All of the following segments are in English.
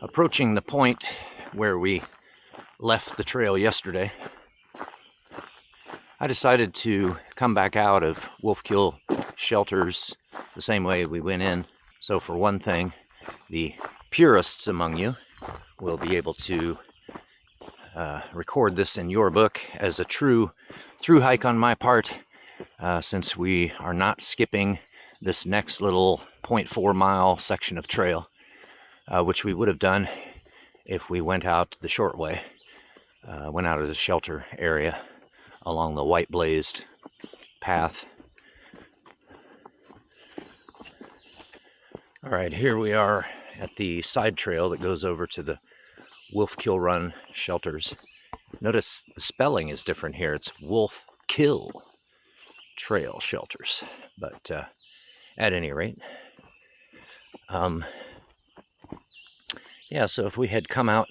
Approaching the point where we left the trail yesterday, I decided to come back out of Wolfkill shelters the same way we went in. So for one thing, the purists among you will be able to record this in your book as a true through hike on my part, since we are not skipping this next little 0.4 mile section of trail, which we would have done if we went out the short way, went out of the shelter area along the white blazed path. All right, here we are at the side trail that goes over to the Wolfkill Run shelters. Notice the spelling is different here. It's Wolfkill Trail shelters. But at any rate, yeah, so if we had come out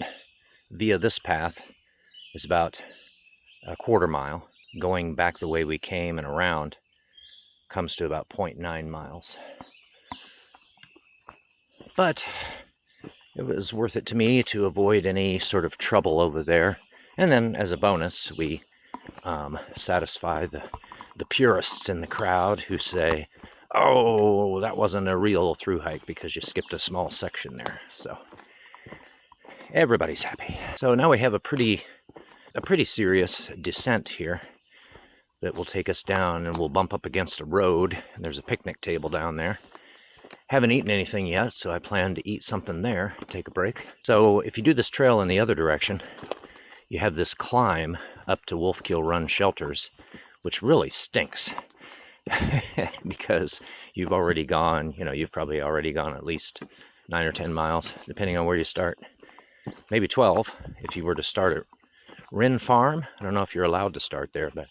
via this path, it's about a quarter mile. Going back the way we came and around comes to about 0.9 miles. But it was worth it to me to avoid any sort of trouble over there. And then as a bonus, we satisfy the purists in the crowd who say, oh, that wasn't a real through hike because you skipped a small section there. So everybody's happy. So now we have a pretty serious descent here that will take us down, and we'll bump up against a road, and there's a picnic table down there. Haven't eaten anything yet, so I plan to eat something there, take a break. So if you do this trail in the other direction, you have this climb up to Wolfkill Run shelters, which really stinks because you've already gone, you've probably already gone at least 9 or 10 miles, depending on where you start. Maybe 12 if you were to start at Wren Farm. I don't know if you're allowed to start there, but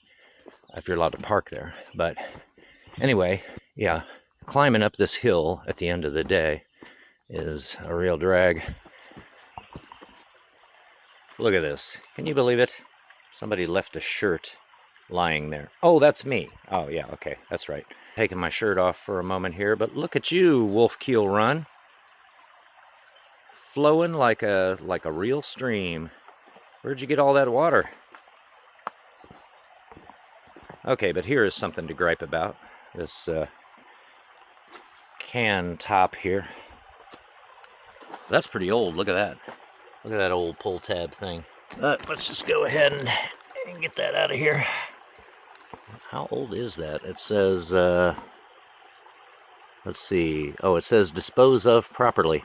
if you're allowed to park there. But anyway, yeah, climbing up this hill at the end of the day is a real drag. Look at this. Can you believe it? Somebody left a shirt lying there. Oh, that's me. Oh, yeah, okay, that's right. Taking my shirt off for a moment here, but look at you, Wolfkill Run. Flowing like a real stream. Where'd you get all that water? Okay, but here is something to gripe about. This can top here. That's pretty old. Look at that. Look at that old pull tab thing. Let's just go ahead and get that out of here. How old is that? It says, let's see. Oh, it says dispose of properly.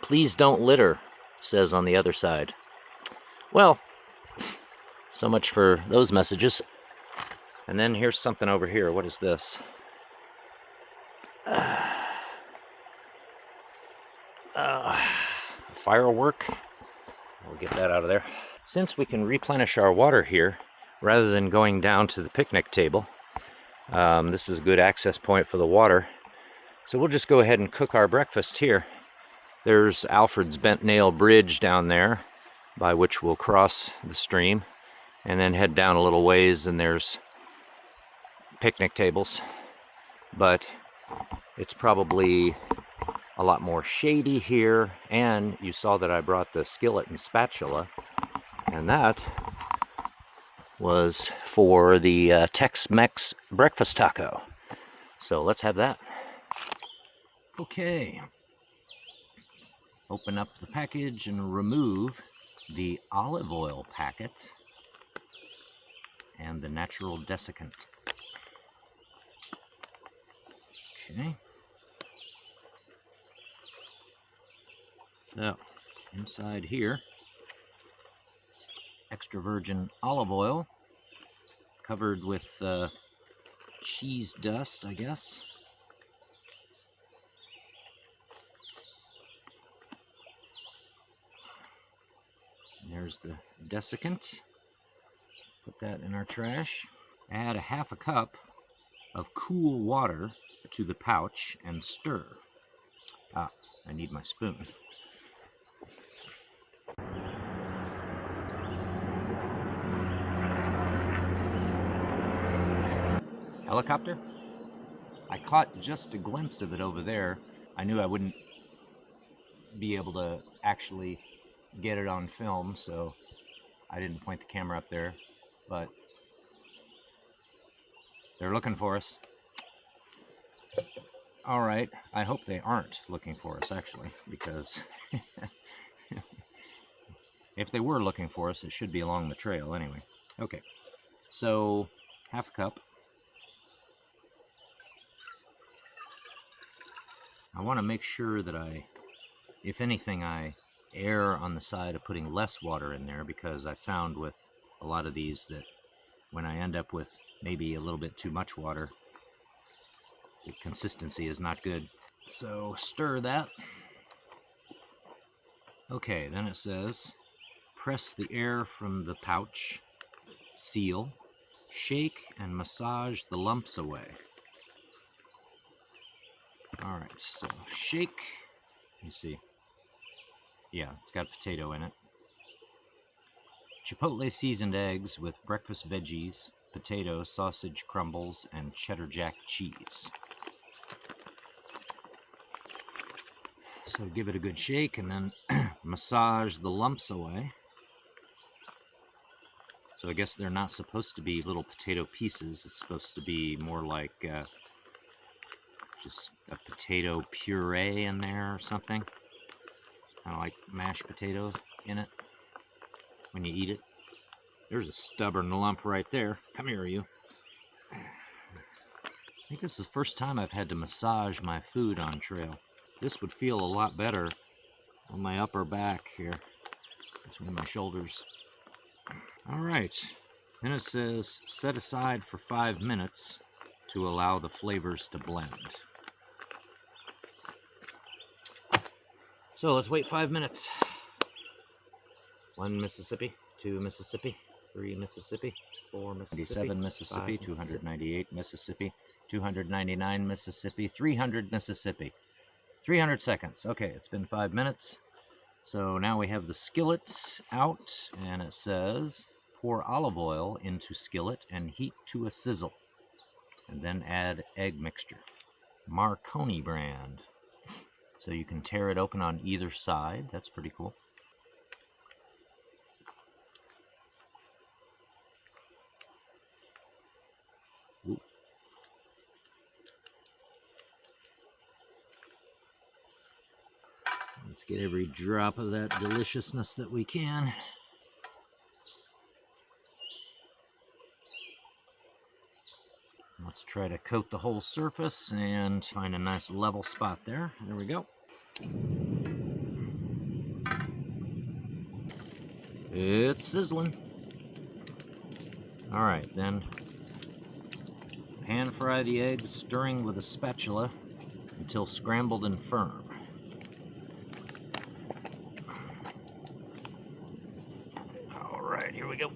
Please don't litter, says on the other side. Well, so much for those messages. And then here's something over here. What is this? Firework. We'll get that out of there. Since we can replenish our water here, rather than going down to the picnic table, this is a good access point for the water. So we'll just go ahead and cook our breakfast here. There's Alfred's Bent Nail Bridge down there, by which we'll cross the stream, and then head down a little ways, and there's picnic tables. But it's probably a lot more shady here, and you saw that I brought the skillet and spatula, and that was for the Tex-Mex breakfast taco. So let's have that. Okay. Open up the package and remove the olive oil packet and the natural desiccant. Okay. So, inside here, extra virgin olive oil covered with cheese dust, I guess. And there's the desiccant. Put that in our trash. Add a half a cup of cool water to the pouch and stir. Ah, I need my spoon. Helicopter? I caught just a glimpse of it over there. I knew I wouldn't be able to actually get it on film, so I didn't point the camera up there, but they're looking for us. All right, I hope they aren't looking for us, actually, because if they were looking for us, it should be along the trail anyway. Okay, so half a cup. I want to make sure that if anything, I err on the side of putting less water in there, because I found with a lot of these that when I end up with maybe a little bit too much water, the consistency is not good. So stir that. Okay, then it says, press the air from the pouch, seal, shake and massage the lumps away. All right, so shake. Let me see. Yeah, it's got potato in it. Chipotle seasoned eggs with breakfast veggies, potato, sausage crumbles, and cheddar jack cheese. So give it a good shake and then massage the lumps away. So I guess they're not supposed to be little potato pieces. It's supposed to be more like just a potato puree in there or something. Kind of like mashed potatoes in it when you eat it. There's a stubborn lump right there. Come here, you. I think this is the first time I've had to massage my food on trail. This would feel a lot better on my upper back here, between my shoulders. All right, then it says set aside for 5 minutes to allow the flavors to blend. So let's wait 5 minutes. 1 Mississippi, 2 Mississippi, 3 Mississippi, 4 Mississippi, 97 Mississippi, 298 Mississippi, 299 Mississippi, 300 Mississippi. 300 seconds. Okay, it's been 5 minutes. So now we have the skillet out, and it says pour olive oil into skillet and heat to a sizzle, and then add egg mixture. Marconi brand. So you can tear it open on either side. That's pretty cool. Ooh. Let's get every drop of that deliciousness that we can. Let's try to coat the whole surface and find a nice level spot there. There we go. It's sizzling. All right, then pan fry the eggs, stirring with a spatula until scrambled and firm. All right, here we go.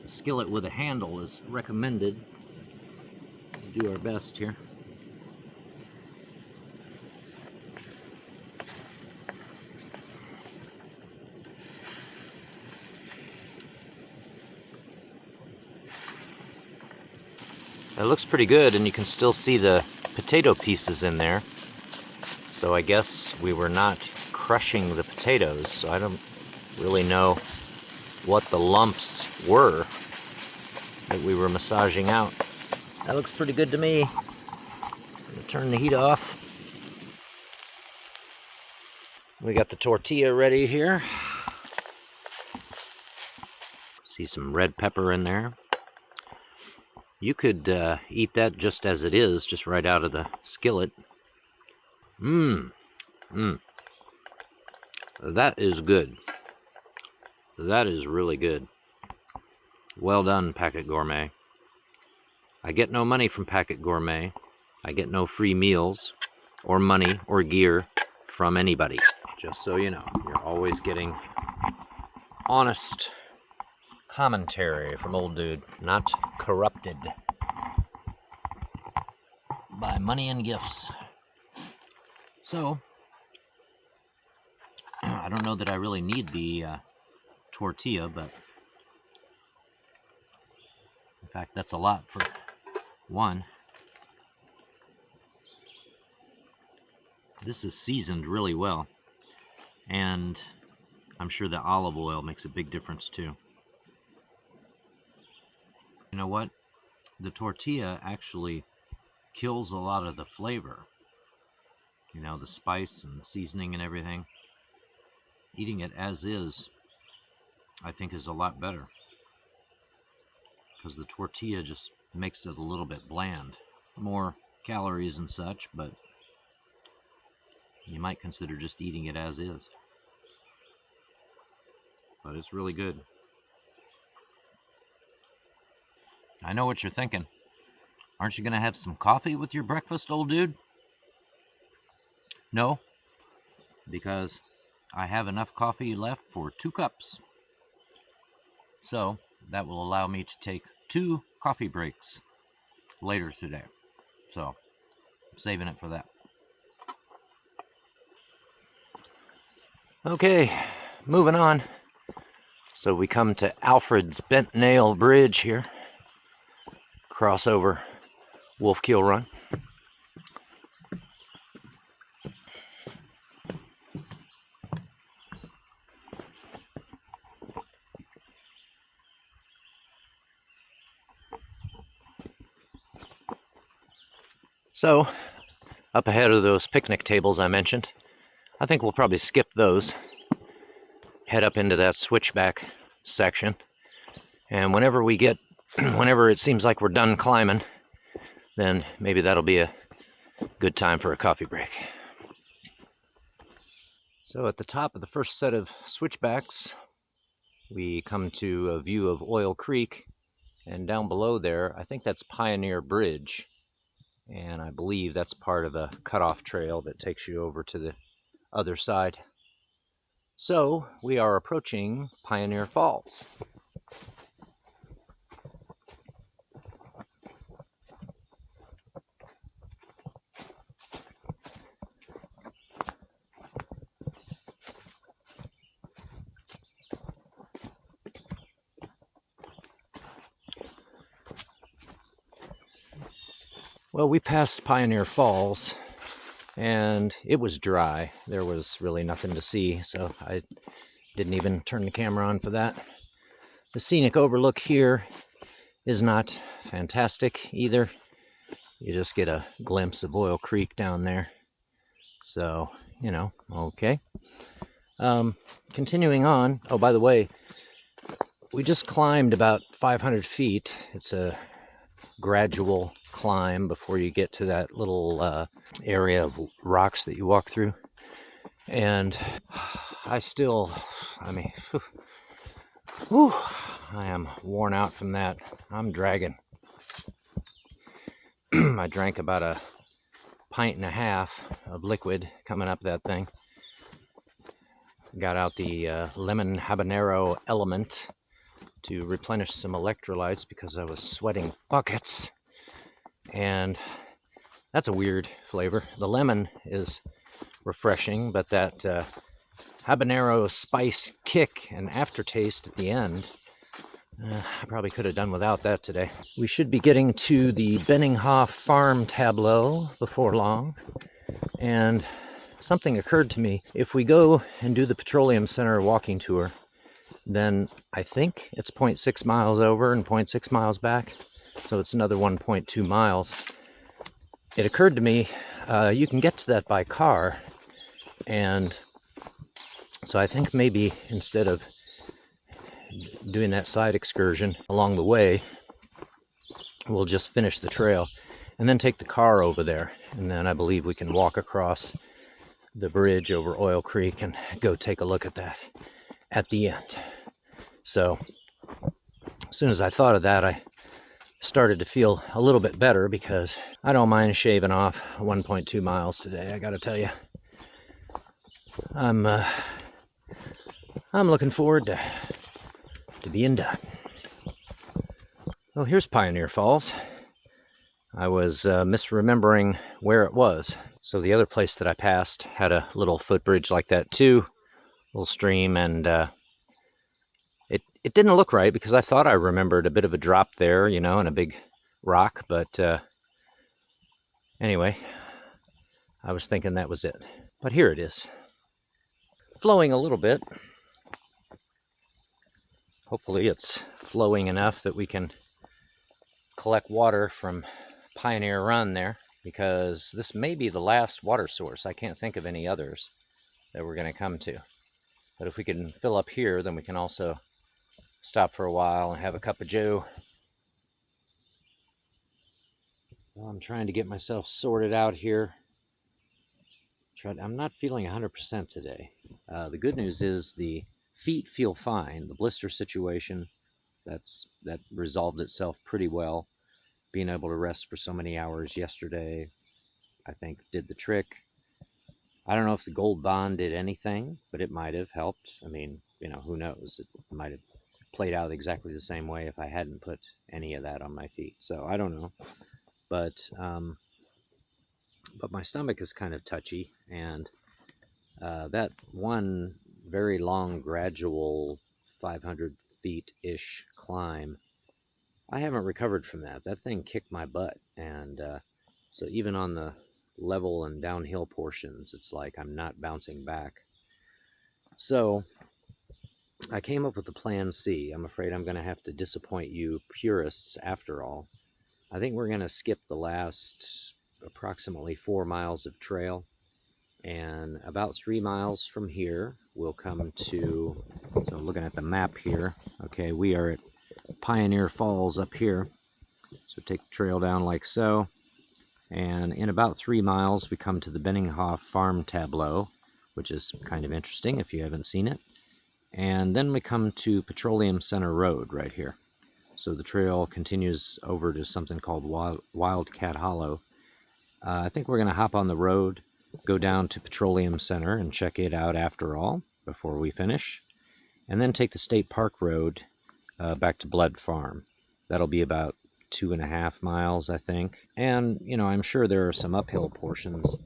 The skillet with a handle is recommended. We'll do our best here. It looks pretty good, and you can still see the potato pieces in there. So I guess we were not crushing the potatoes, so I don't really know what the lumps were that we were massaging out. That looks pretty good to me. I'm gonna turn the heat off. We got the tortilla ready here. See some red pepper in there. You could eat that just as it is, just right out of the skillet. Mmm. Mmm. That is good. That is really good. Well done, Packet Gourmet. I get no money from Packet Gourmet. I get no free meals or money or gear from anybody. Just so you know, you're always getting honest commentary from old dude, not corrupted by money and gifts. So, I don't know that I really need the tortilla, but in fact, that's a lot for one. This is seasoned really well, and I'm sure the olive oil makes a big difference too. You know what? The tortilla actually kills a lot of the flavor. You know, the spice and seasoning and everything. Eating it as is, I think, is a lot better, because the tortilla just makes it a little bit bland. More calories and such, but you might consider just eating it as is. But it's really good. I know what you're thinking. Aren't you going to have some coffee with your breakfast, old dude? No, because I have enough coffee left for 2 cups. So that will allow me to take 2 coffee breaks later today. So I'm saving it for that. Okay, moving on. So we come to Alfred's Bent Nail Bridge here. Cross over Wolf Keel Run. So, up ahead of those picnic tables I mentioned, I think we'll probably skip those, head up into that switchback section, and whenever it seems like we're done climbing, then maybe that'll be a good time for a coffee break. So at the top of the first set of switchbacks, we come to a view of Oil Creek, and down below there, I think that's Pioneer Bridge. And I believe that's part of a cutoff trail that takes you over to the other side. So we are approaching Pioneer Falls. Well, we passed Pioneer Falls, and it was dry. There was really nothing to see, so I didn't even turn the camera on for that. The scenic overlook here is not fantastic either. You just get a glimpse of Oil Creek down there. So, you know, okay. Continuing on, oh, by the way, we just climbed about 500 feet. It's a gradual climb before you get to that little area of rocks that you walk through. And I mean, whew, I am worn out from that. I'm dragging. I drank about a pint and a half of liquid coming up that thing. Got out the lemon habanero element to replenish some electrolytes because I was sweating buckets. And that's a weird flavor. The lemon is refreshing, but that habanero spice kick and aftertaste at the end, I probably could have done without that today. We should be getting to the Benninghoff Farm tableau before long, and something occurred to me. If we go and do the Petroleum Center walking tour, then I think it's 0.6 miles over and 0.6 miles back, so it's another 1.2 miles. It occurred to me, you can get to that by car, and so I think maybe instead of doing that side excursion along the way, we'll just finish the trail and then take the car over there, and then I believe we can walk across the bridge over Oil Creek and go take a look at that at the end. So as soon as I thought of that, I started to feel a little bit better, because I don't mind shaving off 1.2 miles today. I gotta tell you, I'm looking forward to being done. Well, here's Pioneer Falls. I was misremembering where it was. So the other place that I passed had a little footbridge like that too, little stream, and it didn't look right, because I thought I remembered a bit of a drop there, you know, and a big rock, but anyway, I was thinking that was it. But here it is, flowing a little bit. Hopefully it's flowing enough that we can collect water from Pioneer Run there, because this may be the last water source. I can't think of any others that we're going to come to. But if we can fill up here, then we can also stop for a while and have a cup of joe. Well, I'm trying to get myself sorted out here. I'm not feeling 100% today. The good news is the feet feel fine. The blister situation, that resolved itself pretty well. Being able to rest for so many hours yesterday, I think, did the trick. I don't know if the Gold Bond did anything, but it might have helped. I mean, you know, who knows? It might have played out exactly the same way if I hadn't put any of that on my feet. So I don't know. But my stomach is kind of touchy, and that one very long, gradual 500 feet-ish climb, I haven't recovered from that. That thing kicked my butt, and so even on the level and downhill portions, it's like I'm not bouncing back. So I came up with the plan C. I'm afraid I'm going to have to disappoint you purists after all. I think we're going to skip the last approximately 4 miles of trail, and about 3 miles from here we'll come to, so looking at the map here, okay, we are at Pioneer Falls up here. So take the trail down like so, and in about 3 miles we come to the Benninghoff Farm Tableau, which is kind of interesting if you haven't seen it. And then we come to Petroleum Center Road right here. So the trail continues over to something called Wildcat Hollow. I think we're going to hop on the road, go down to Petroleum Center and check it out after all, before we finish, and then take the State Park Road back to Blood Farm. That'll be about 2.5 miles, I think. And, you know, I'm sure there are some uphill portions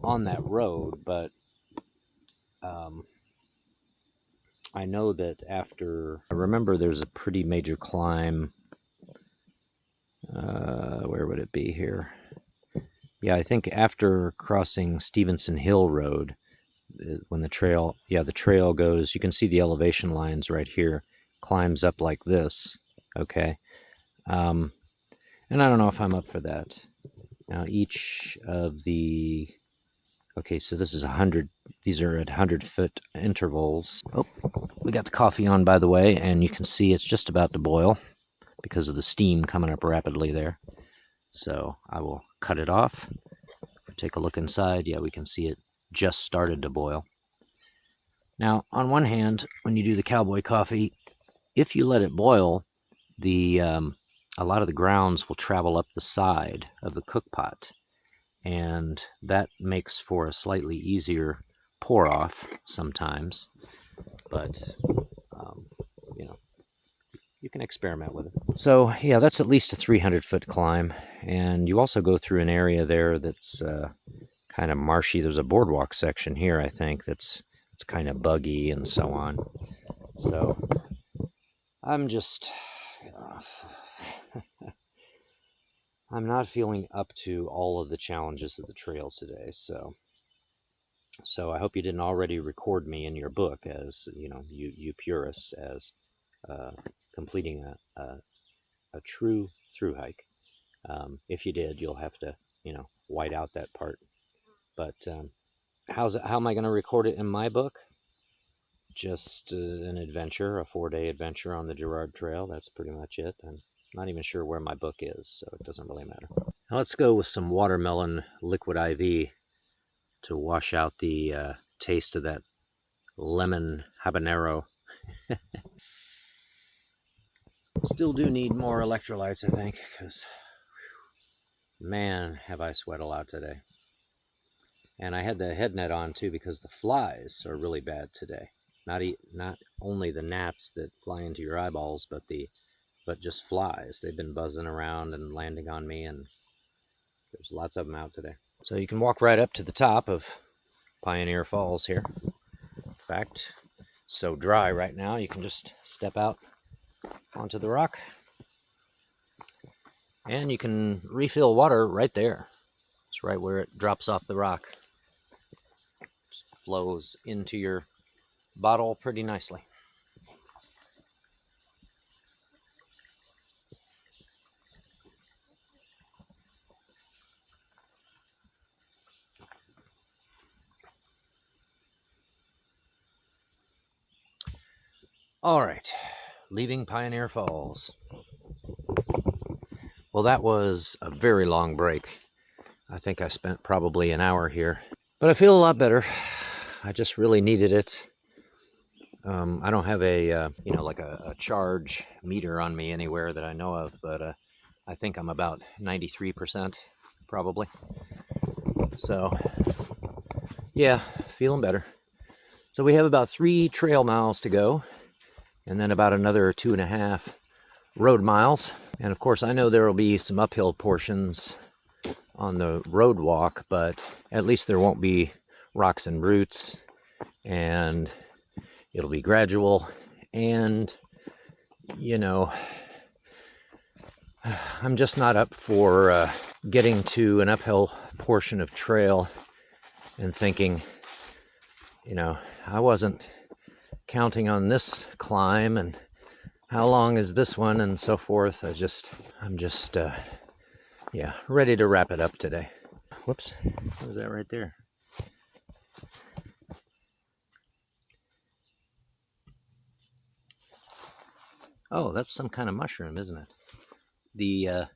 on that road, but I know that after, I remember there's a pretty major climb. Where would it be here? Yeah, I think after crossing Stevenson Hill Road, when the trail goes, you can see the elevation lines right here, climbs up like this, okay? And I don't know if I'm up for that. Now each of the, okay, so this is 100, these are at 100-foot intervals. Oh, we got the coffee on, by the way, and you can see it's just about to boil because of the steam coming up rapidly there. So I will cut it off. Take a look inside. Yeah, we can see it just started to boil. Now, on one hand, when you do the cowboy coffee, if you let it boil, a lot of the grounds will travel up the side of the cook pot, and that makes for a slightly easier pour off sometimes. But you know, you can experiment with it. So yeah, that's at least a 300-foot climb, and you also go through an area there that's kind of marshy. There's a boardwalk section here, I think, it's kind of buggy and so on. So I'm just I'm not feeling up to all of the challenges of the trail today. So I hope you didn't already record me in your book as, you know, you purists, as completing a true through hike. If you did, you'll have to, you know, white out that part. But how am I going to record it in my book? Just an adventure, a 4-day adventure on the Gerard Trail. That's pretty much it. I'm not even sure where my book is, so it doesn't really matter. Now let's go with some watermelon liquid IV to wash out the taste of that lemon habanero. Still do need more electrolytes, I think, because man, have I sweat a lot today. And I had the head net on too because the flies are really bad today. Not only the gnats that fly into your eyeballs, but just flies. They've been buzzing around and landing on me, and there's lots of them out today. So you can walk right up to the top of Pioneer Falls here. In fact, so dry right now, you can just step out onto the rock, and you can refill water right there. It's right where it drops off the rock. Just flows into your bottle pretty nicely. All right, leaving Pioneer Falls. Well, that was a very long break. I think I spent probably an hour here, but I feel a lot better. I just really needed it. I don't have a, like a charge meter on me anywhere that I know of, but I think I'm about 93% probably. So yeah, feeling better. So we have about 3 trail miles to go, and then about another 2.5 road miles. And of course, I know there will be some uphill portions on the road walk, but at least there won't be rocks and roots, and it'll be gradual. And, I'm just not up for getting to an uphill portion of trail and thinking, I wasn't counting on this climb and how long is this one and so forth. I'm just ready to wrap it up today. Whoops, what was that right there? Oh, that's some kind of mushroom, isn't it? The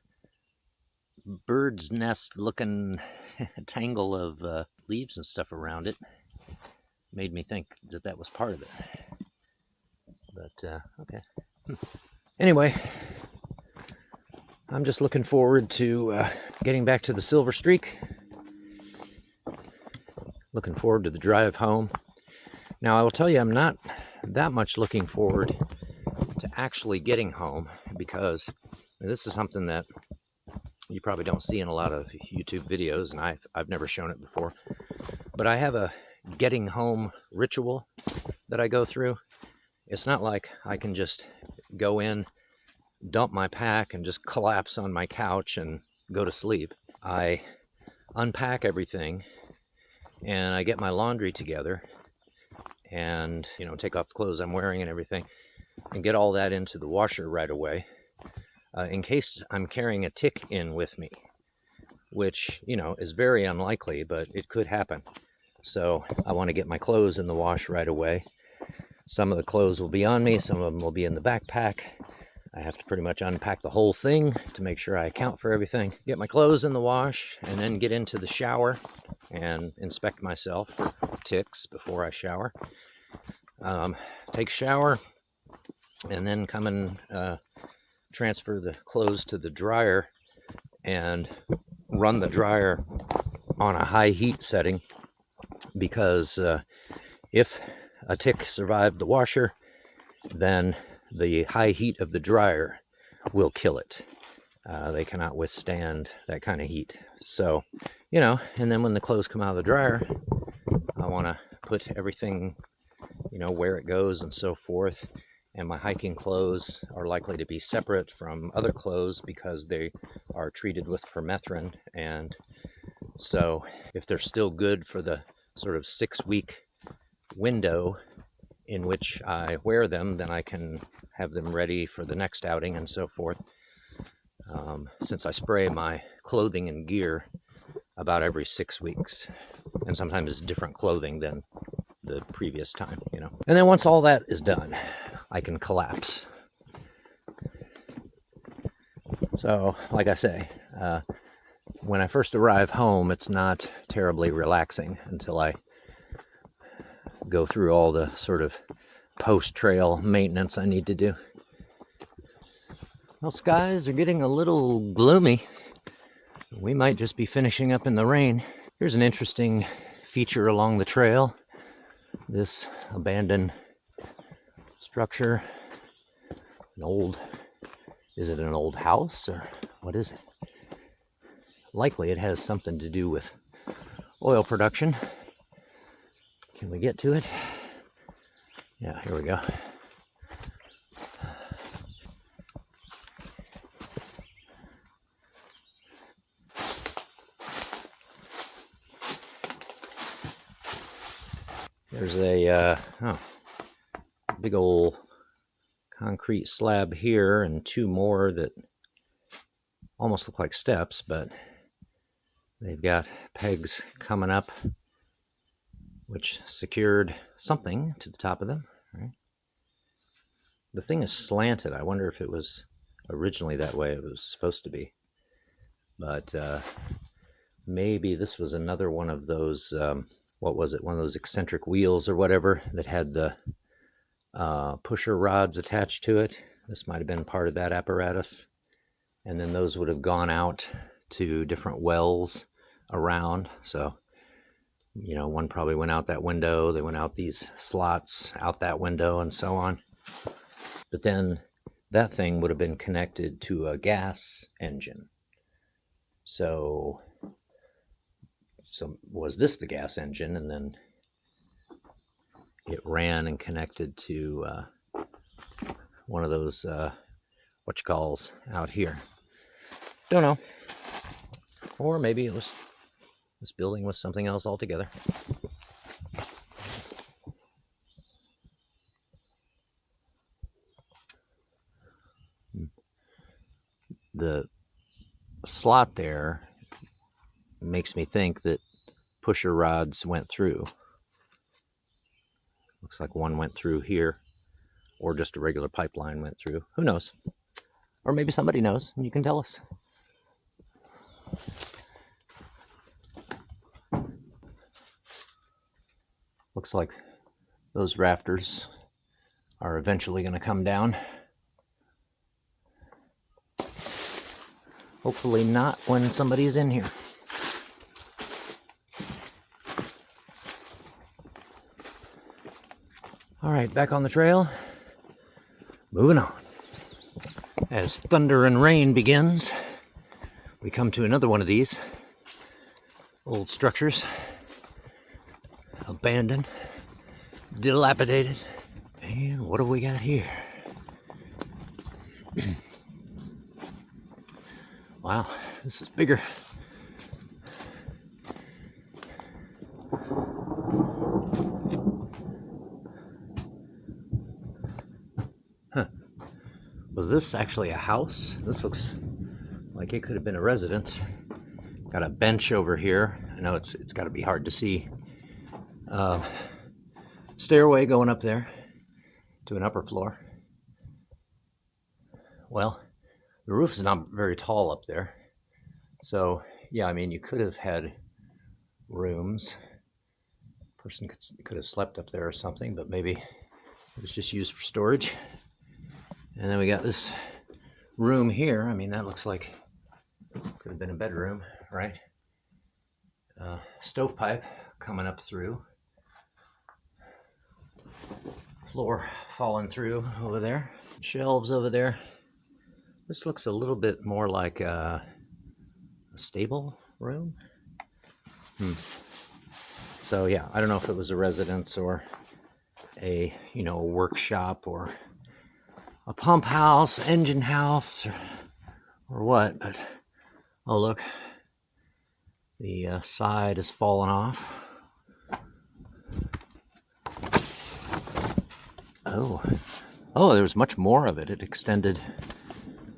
bird's nest looking tangle of leaves and stuff around it made me think that was part of it. But okay. Anyway, I'm just looking forward to getting back to the Silver Streak. Looking forward to the drive home. Now, I will tell you, I'm not that much looking forward to actually getting home, because this is something that you probably don't see in a lot of YouTube videos, and I've never shown it before. But I have a getting home ritual that I go through. It's not like I can just go in, dump my pack, and just collapse on my couch and go to sleep. I unpack everything, and I get my laundry together, and take off the clothes I'm wearing and everything, and get all that into the washer right away, in case I'm carrying a tick in with me, which is very unlikely, but it could happen. So I want to get my clothes in the wash right away. Some of the clothes will be on me, some of them will be in the backpack. I have to pretty much unpack the whole thing to make sure I account for everything. Get my clothes in the wash, and then get into the shower and inspect myself for ticks before I shower. Take a shower, and then come and transfer the clothes to the dryer and run the dryer on a high heat setting, because if a tick survived the washer, then the high heat of the dryer will kill it. They cannot withstand that kind of heat. So, and then when the clothes come out of the dryer, I want to put everything, where it goes and so forth. And my hiking clothes are likely to be separate from other clothes because they are treated with permethrin. And so if they're still good for the sort of 6-week window in which I wear them, then I can have them ready for the next outing and so forth. Since I spray my clothing and gear about every 6 weeks, and sometimes it's different clothing than the previous time, And then once all that is done, I can collapse. So, like I say, when I first arrive home, it's not terribly relaxing until I go through all the sort of post-trail maintenance I need to do. Well, skies are getting a little gloomy. We might just be finishing up in the rain. Here's an interesting feature along the trail. This abandoned structure. Is it an old house or what is it? Likely it has something to do with oil production. Can we get to it? Yeah, here we go. There's a big old concrete slab here and two more that almost look like steps, but they've got pegs coming up which secured something to the top of them. Right? The thing is slanted. I wonder if it was originally that way it was supposed to be. But maybe this was another one of those, what was it, one of those eccentric wheels or whatever that had the pusher rods attached to it. This might have been part of that apparatus. And then those would have gone out to different wells around. So, you know, one probably went out that window. They went out these slots, out that window, and so on. But then that thing would have been connected to a gas engine. So was this the gas engine? And then it ran and connected to one of those whatchalls out here. Don't know. Or maybe it was, this building was something else altogether. The slot there makes me think that pusher rods went through. Looks like one went through here, or just a regular pipeline went through. Who knows? Or maybe somebody knows and you can tell us. Looks like those rafters are eventually going to come down. Hopefully not when somebody's in here. All right, back on the trail. Moving on. As thunder and rain begins, we come to another one of these old structures. Abandoned, dilapidated. And what do we got here? Wow, this is bigger. Huh. Was this actually a house? This looks like it could have been a residence. Got a bench over here. I know it's got to be hard to see. Stairway going up there to an upper floor. Well, the roof is not very tall up there. So, yeah, I mean, you could have had rooms. Person could have slept up there or something, but maybe it was just used for storage. And then we got this room here. I mean, that looks like could have been a bedroom, right? Stovepipe coming up through. Floor falling through over there. Shelves over there. This looks a little bit more like a stable room. So yeah, I don't know if it was a residence or a workshop or a pump house, engine house, or what. But oh look, the side is falling off. Oh, there was much more of it. It extended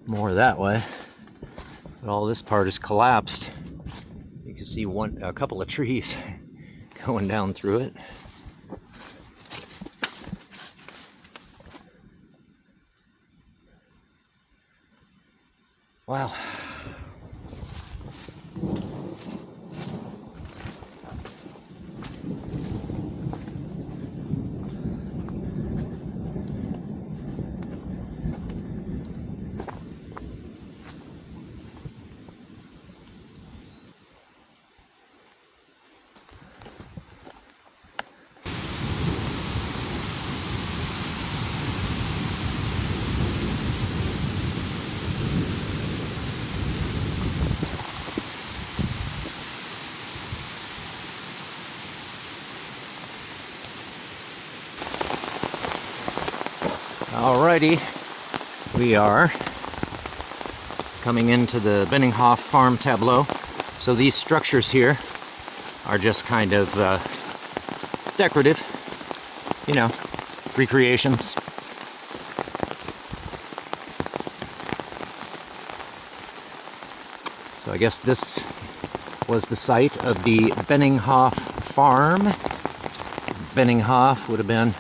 more that way. But all this part is collapsed. You can see a couple of trees going down through it. Wow. Alrighty, we are coming into the Benninghoff farm tableau. So these structures here are just kind of decorative, you know, recreations. So I guess this was the site of the Benninghoff farm. Benninghoff would have been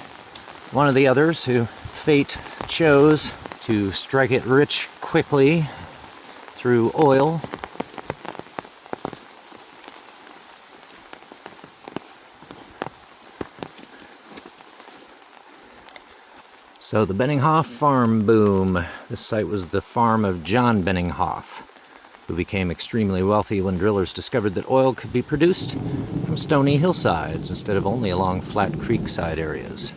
one of the others who fate chose to strike it rich quickly through oil. So the Benninghoff farm boom. This site was the farm of John Benninghoff, who became extremely wealthy when drillers discovered that oil could be produced from stony hillsides instead of only along flat creekside areas.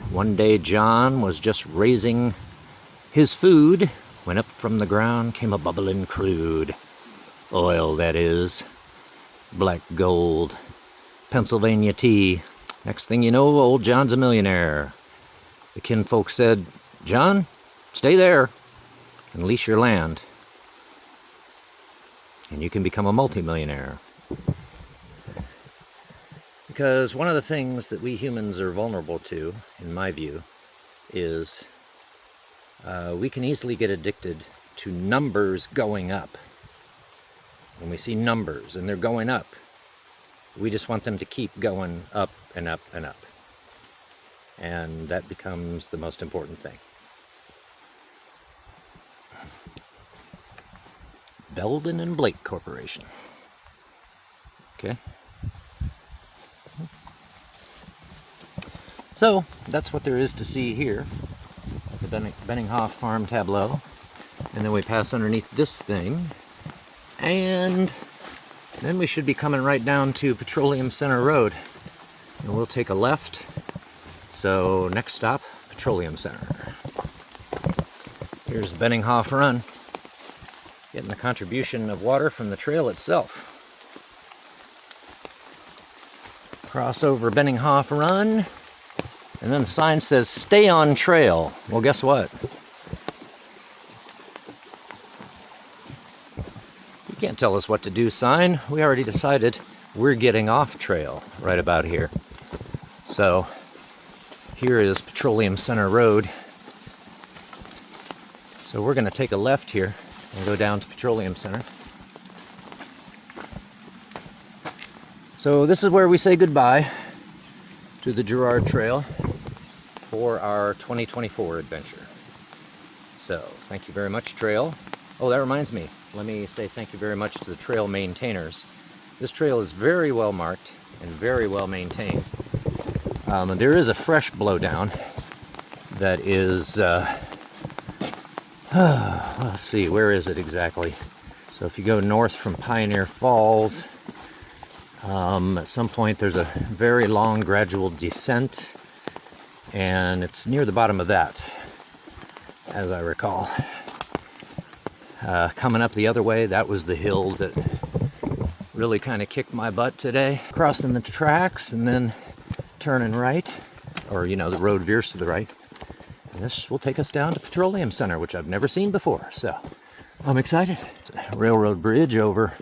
One day John was just raising his food when up from the ground came a bubbling crude. Oil, that is. Black gold. Pennsylvania tea. Next thing you know, old John's a millionaire. The kinfolk said, "John, stay there and lease your land, and you can become a multimillionaire." Because one of the things that we humans are vulnerable to, in my view, is we can easily get addicted to numbers going up. When we see numbers and they're going up, we just want them to keep going up and up and up. And that becomes the most important thing. Belden and Blake Corporation. Okay. So that's what there is to see here at the Benninghoff farm tableau. And then we pass underneath this thing, and then we should be coming right down to Petroleum Center Road, and we'll take a left. So next stop, Petroleum Center. Here's Benninghoff Run, getting the contribution of water from the trail itself. Cross over Benninghoff Run, and then the sign says "Stay on trail." Well, guess what? You can't tell us what to do, sign. We already decided we're getting off trail right about here. So here is Petroleum Center Road. So we're going to take a left here and go down to Petroleum Center. So this is where we say goodbye to the Gerard Trail for our 2024 adventure. So thank you very much, Trail. Oh, that reminds me. Let me say thank you very much to the trail maintainers. This trail is very well marked and very well maintained. There is a fresh blowdown that is, let's see, where is it exactly? So if you go north from Pioneer Falls, at some point there's a very long gradual descent, and it's near the bottom of that, as I recall. Coming up the other way, that was the hill that really kind of kicked my butt today. Crossing the tracks and then turning right, or the road veers to the right. And this will take us down to Petroleum Center, which I've never seen before, so I'm excited. It's a railroad bridge over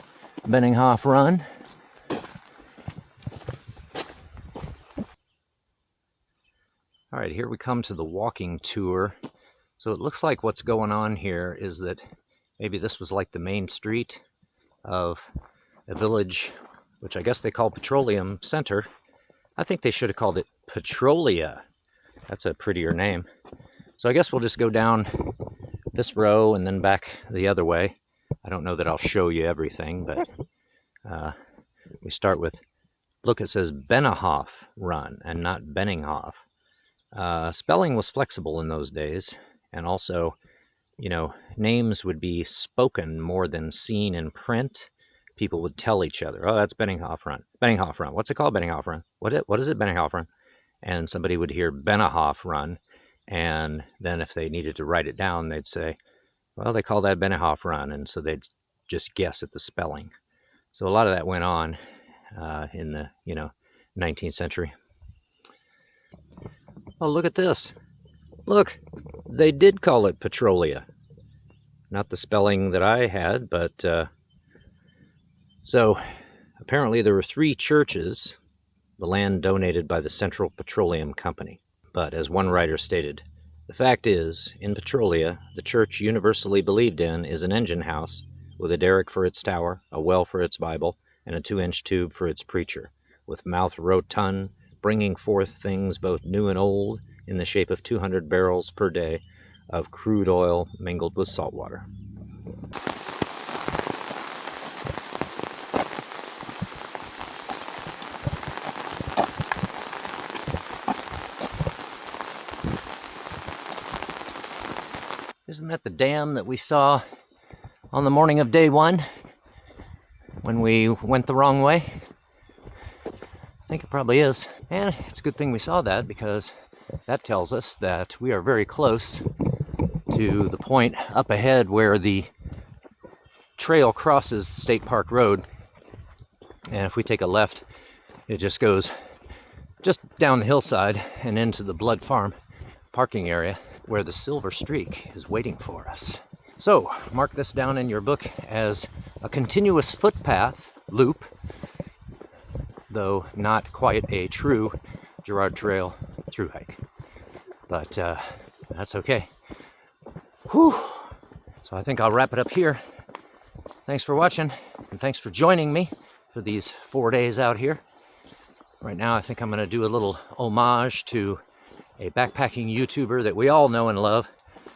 Benninghoff Run. All right, here we come to the walking tour. So it looks like what's going on here is that maybe this was like the main street of a village, which I guess they call Petroleum Center. I think they should have called it Petrolia. That's a prettier name. So I guess we'll just go down this row and then back the other way. I don't know that I'll show you everything, but we start with, look, it says Benninghoff Run and not Benninghoff. Spelling was flexible in those days, and also, names would be spoken more than seen in print. People would tell each other, "Oh, that's Benninghoff Run. Benninghoff Run. What's it called? Benninghoff Run. What is it? Benninghoff Run." And somebody would hear Benninghoff Run, and then if they needed to write it down, they'd say, "Well, they call that Benninghoff Run," and so they'd just guess at the spelling. So a lot of that went on in the 19th century. Oh, look at this. Look, they did call it Petrolia. Not the spelling that I had, but so apparently there were 3 churches, the land donated by the Central Petroleum Company. But as one writer stated, the fact is, in Petrolia, the church universally believed in is an engine house with a derrick for its tower, a well for its Bible, and a 2-inch tube for its preacher, with mouth rotund, bringing forth things both new and old in the shape of 200 barrels per day of crude oil mingled with salt water. Isn't that the dam that we saw on the morning of day 1 when we went the wrong way? I think it probably is. And it's a good thing we saw that, because that tells us that we are very close to the point up ahead where the trail crosses the State Park Road. And if we take a left, it just goes just down the hillside and into the Blood Farm parking area, where the Silver Streak is waiting for us. So mark this down in your book as a continuous footpath loop, though not quite a true Gerard Trail through hike. But that's okay. Whew. So I think I'll wrap it up here. Thanks for watching, and thanks for joining me for these 4 days out here. Right now I think I'm going to do a little homage to a backpacking YouTuber that we all know and love,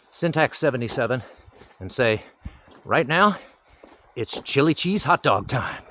Syntax77, and say, right now, it's chili cheese hot dog time.